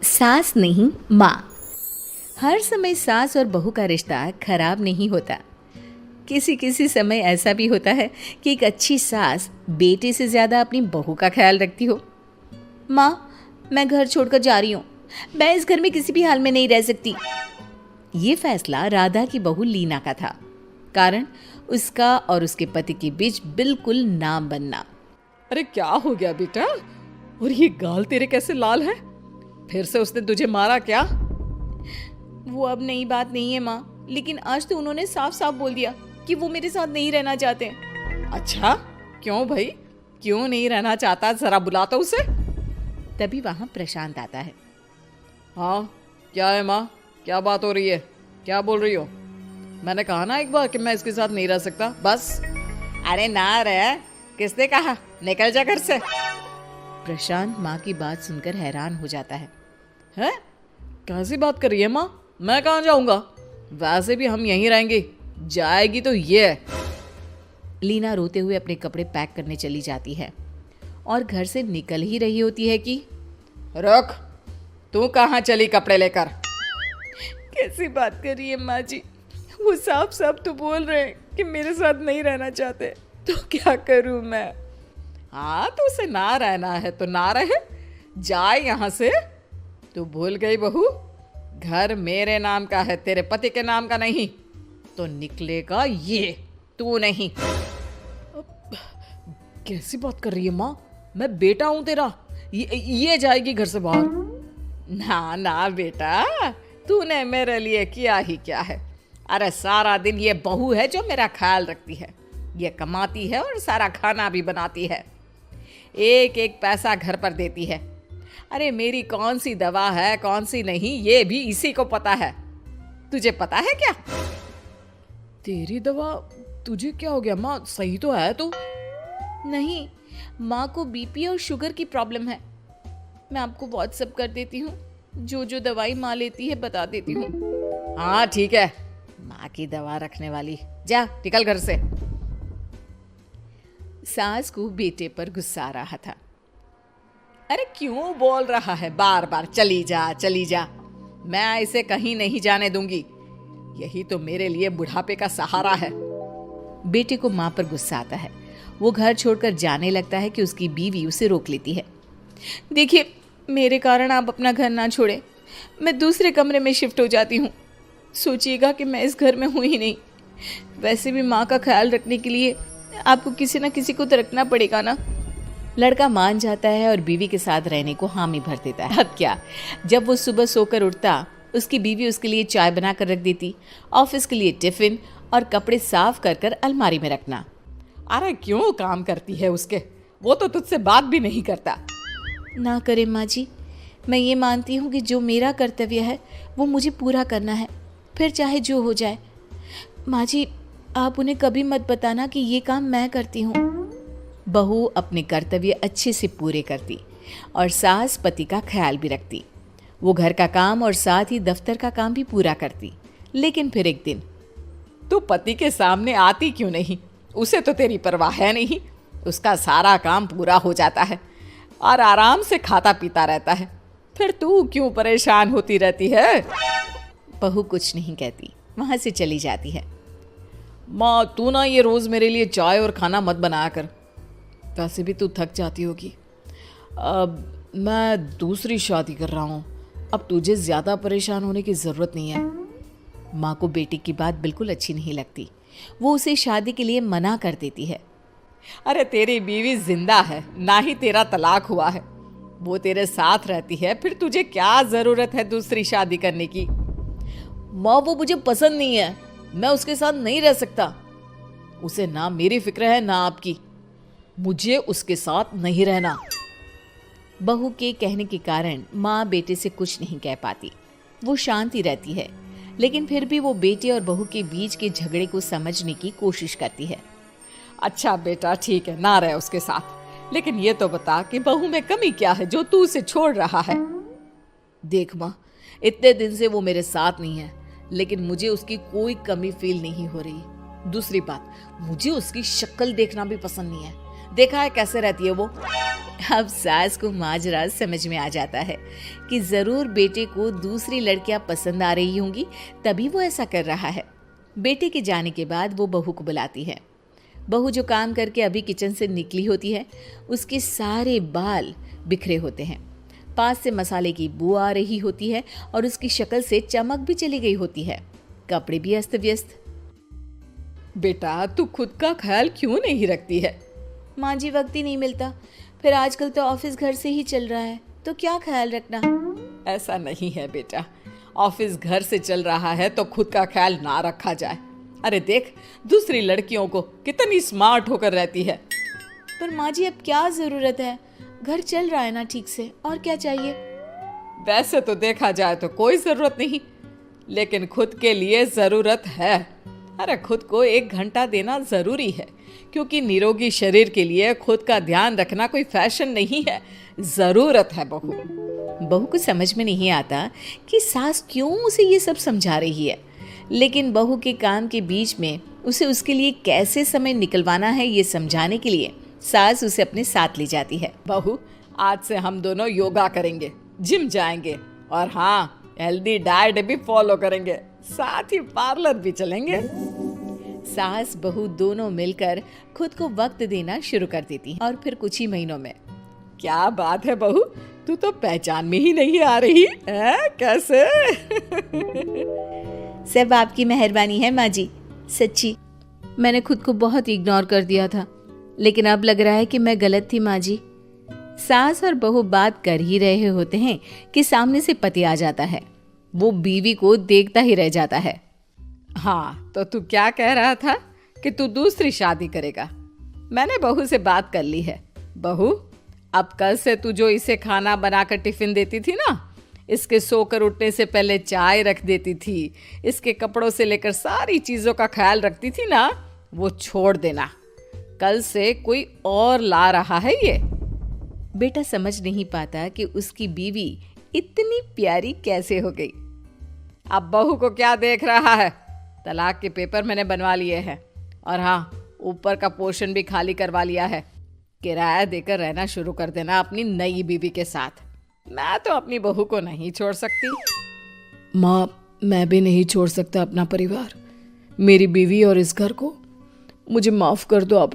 सास नहीं माँ। हर समय सास और बहू का रिश्ता खराब नहीं होता। किसी किसी समय ऐसा भी होता है कि एक अच्छी सास बेटे से ज़्यादा अपनी बहू का ख्याल रखती हो। माँ, मैं घर छोड़कर जा रही हूँ। मैं इस घर में किसी भी हाल में नहीं रह सकती। ये फैसला राधा की बहू लीना का था। कारण उसका और उसके पति के बीच बिल्कुल ना बनना। अरे क्या हो गया बेटा? और ये गाल तेरे कैसे लाल है? फिर से उसने तुझे मारा क्या? वो अब नई बात नहीं है माँ, लेकिन आज तो उन्होंने साफ साफ बोल दिया कि वो मेरे साथ नहीं रहना चाहते। अच्छा, क्यों भाई? क्यों नहीं रहना चाहता? जरा बुला तो उसे। तभी वहां प्रशांत आता है। हाँ, क्या है माँ? क्या बात हो रही है? क्या बोल रही हो? मैंने कहा ना एक बार कि मैं इसके साथ नहीं रह सकता, बस। अरे ना रह, किसने कहा? निकल जा घर से। प्रशांत माँ की बात सुनकर हैरान हो जाता है। हैं? कैसी बात कर रही है माँ? मैं कहाँ जाऊंगा? वैसे भी हम यहीं रहेंगे। जाएगी तो ये। लीना रोते हुए अपने कपड़े पैक करने चली जाती है और घर से निकल ही रही होती है कि रुक, तू कहाँ चली कपड़े लेकर? कैसी बात कर रही है माँ जी? वो साफ साफ तो बोल रहे हैं कि मेरे साथ नहीं रहना चाहते, तो क्या करूँ मैं? हाँ, तो उसे ना रहना है तो ना रहे, जाए यहाँ से। तू भूल गई बहू, घर मेरे नाम का है, तेरे पति के नाम का नहीं। तो निकलेगा ये, तू नहीं। कैसी बात कर रही है माँ? मैं बेटा हूं तेरा। ये जाएगी घर से बाहर। ना ना बेटा, तूने मेरे लिए किया ही क्या है? अरे सारा दिन ये बहू है जो मेरा ख्याल रखती है। ये कमाती है और सारा खाना भी बनाती है। एक एक पैसा घर पर देती है। अरे मेरी कौन सी दवा है कौन सी नहीं, ये भी इसी को पता है। तुझे पता है क्या? तेरी दवा? तुझे क्या हो गया माँ? सही तो है तू? नहीं, माँ को बीपी और शुगर की प्रॉब्लम है। मैं आपको व्हाट्सएप कर देती हूँ, जो जो दवाई माँ लेती है बता देती हूँ। हाँ ठीक है, माँ की दवा रखने वाली। जा निकल घर से। सास को बेटे पर गुस्सा आ रहा था। अरे क्यों बोल रहा है बार बार चली जा चली जा? मैं इसे कहीं नहीं जाने दूंगी। यही तो मेरे लिए बुढ़ापे का सहारा है। बेटे को माँ पर गुस्सा आता है। वो घर छोड़कर जाने लगता है कि उसकी बीवी उसे रोक लेती है। देखिए, मेरे कारण आप अपना घर ना छोड़े। मैं दूसरे कमरे में शिफ्ट हो जाती हूँ। सोचिएगा कि मैं इस घर में हूँ ही नहीं। वैसे भी माँ का ख्याल रखने के लिए आपको किसी ना किसी को तो रखना पड़ेगा ना। लड़का मान जाता है और बीवी के साथ रहने को हामी भर देता है। अब क्या, जब वो सुबह सोकर उठता, उसकी बीवी उसके लिए चाय बना कर रख देती, ऑफिस के लिए टिफिन और कपड़े साफ कर कर अलमारी में रखना। अरे क्यों काम करती है उसके? वो तो तुझसे बात भी नहीं करता। ना करे माँ जी, मैं ये मानती हूँ कि जो मेरा कर्तव्य है वो मुझे पूरा करना है, फिर चाहे जो हो जाए। माँ जी, आप उन्हें कभी मत बताना कि ये काम मैं करती हूँ। बहू अपने कर्तव्य अच्छे से पूरे करती और सास पति का ख्याल भी रखती। वो घर का काम और साथ ही दफ्तर का काम भी पूरा करती। लेकिन फिर एक दिन, तू पति के सामने आती क्यों नहीं? उसे तो तेरी परवाह है नहीं। उसका सारा काम पूरा हो जाता है और आराम से खाता पीता रहता है। फिर तू क्यों परेशान होती रहती है? बहू कुछ नहीं कहती, वहां से चली जाती है। माँ, तू ना ये रोज मेरे लिए चाय और खाना मत बनाया कर। वैसे भी तू थक जाती होगी। अब मैं दूसरी शादी कर रहा हूँ। अब तुझे ज्यादा परेशान होने की जरूरत नहीं है। माँ को बेटी की बात बिल्कुल अच्छी नहीं लगती। वो उसे शादी के लिए मना कर देती है। अरे तेरी बीवी जिंदा है, ना ही तेरा तलाक हुआ है। वो तेरे साथ रहती है, फिर तुझे क्या जरूरत है दूसरी शादी करने की? माँ, वो मुझे पसंद नहीं है। मैं उसके साथ नहीं रह सकता। उसे ना मेरी फिक्र है ना आपकी। मुझे उसके साथ नहीं रहना। बहू के कहने के कारण माँ बेटे से कुछ नहीं कह पाती। वो शांति रहती है, लेकिन फिर भी वो बेटे और बहू के बीच के झगड़े को समझने की कोशिश करती है। अच्छा बेटा, ठीक है, ना रहे उसके साथ। लेकिन ये तो बता कि बहू में कमी क्या है जो तू उसे छोड़ रहा है? देख माँ, इतने दिन से वो मेरे साथ नहीं है, लेकिन मुझे उसकी कोई कमी फील नहीं हो रही। दूसरी बात, मुझे उसकी शक्ल देखना भी पसंद नहीं है। देखा है कैसे रहती है वो। अब सास को माजरा समझ में आ जाता है कि जरूर बेटे को दूसरी लड़कियां पसंद आ रही होंगी, तभी वो ऐसा कर रहा है। बेटे के जाने के बाद वो बहू को बुलाती है। बहू जो काम करके अभी किचन से निकली होती है, उसके सारे बाल बिखरे होते हैं, पास से मसाले की बू आ रही होती है और उसकी शक्ल से चमक भी चली गई होती है, कपड़े भी अस्त व्यस्त। बेटा तू खुद का ख्याल क्यों नहीं रखती है? माँ जी, वक्त ही नहीं मिलता, फिर आजकल तो ऑफिस घर से ही चल रहा है, तो क्या ख्याल रखना। ऐसा नहीं है बेटा, ऑफिस घर से चल रहा है तो खुद का ख्याल ना रखा जाए। अरे देख, दूसरी लड़कियों को कितनी स्मार्ट होकर रहती है। पर माँ जी, अब क्या जरूरत है, घर चल रहा है ना ठीक से, और क्या चाहिए। वैसे तो देखा जाए तो कोई जरूरत नहीं, लेकिन खुद के लिए जरूरत है। अरे खुद को 1 घंटा देना जरूरी है, क्योंकि निरोगी शरीर के लिए खुद का ध्यान रखना कोई फैशन नहीं है, जरूरत है। बहू को समझ में नहीं आता कि सास क्यों उसे ये सब समझा रही है, लेकिन बहू के काम के बीच में उसे उसके लिए कैसे समय निकलवाना है ये समझाने के लिए सास उसे अपने साथ ले जाती है। बहू, आज से हम दोनों योगा करेंगे, जिम जाएंगे और हाँ, हेल्दी डाइट भी फॉलो करेंगे, साथ ही पार्लर भी चलेंगे। सास बहू दोनों मिलकर खुद को वक्त देना शुरू कर देती हैं और फिर कुछ ही महीनों में। क्या बात है बहू, तू तो पहचान में ही नहीं आ रही है, कैसे? सब आपकी मेहरबानी है माँ जी, सच्ची मैंने खुद को बहुत इग्नोर कर दिया था, लेकिन अब लग रहा है कि मैं गलत थी माँ जी। सास और बहू बात कर ही रहे होते हैं कि सामने से पति आ जाता है। वो बीवी को देखता ही रह जाता है। हाँ, तो तू क्या कह रहा था कि तू दूसरी शादी करेगा? मैंने बहू से बात कर ली है। बहू, अब कल से तू जो इसे खाना बनाकर टिफिन देती थी ना, इसके सोकर उठने से पहले चाय रख देती थी, इसके कपड़ों से लेकर सारी चीजों का ख्याल रखती थी ना, वो छोड़ देना। कल से कोई और ला रहा है ये। बेटा समझ नहीं पाता कि उसकी बीवी इतनी प्यारी कैसे हो गई। अब बहू को क्या देख रहा है? तलाक के पेपर मैंने बनवा लिए हैं और हाँ, ऊपर का पोर्शन भी खाली करवा लिया है। किराया देकर रहना शुरू कर देना अपनी नई बीवी के साथ। मैं तो अपनी बहू को नहीं छोड़ सकती। माँ, मैं भी नहीं छोड़ सकता अपना परिवार, मेरी बीवी और इस घर को। मुझे माफ कर दो आप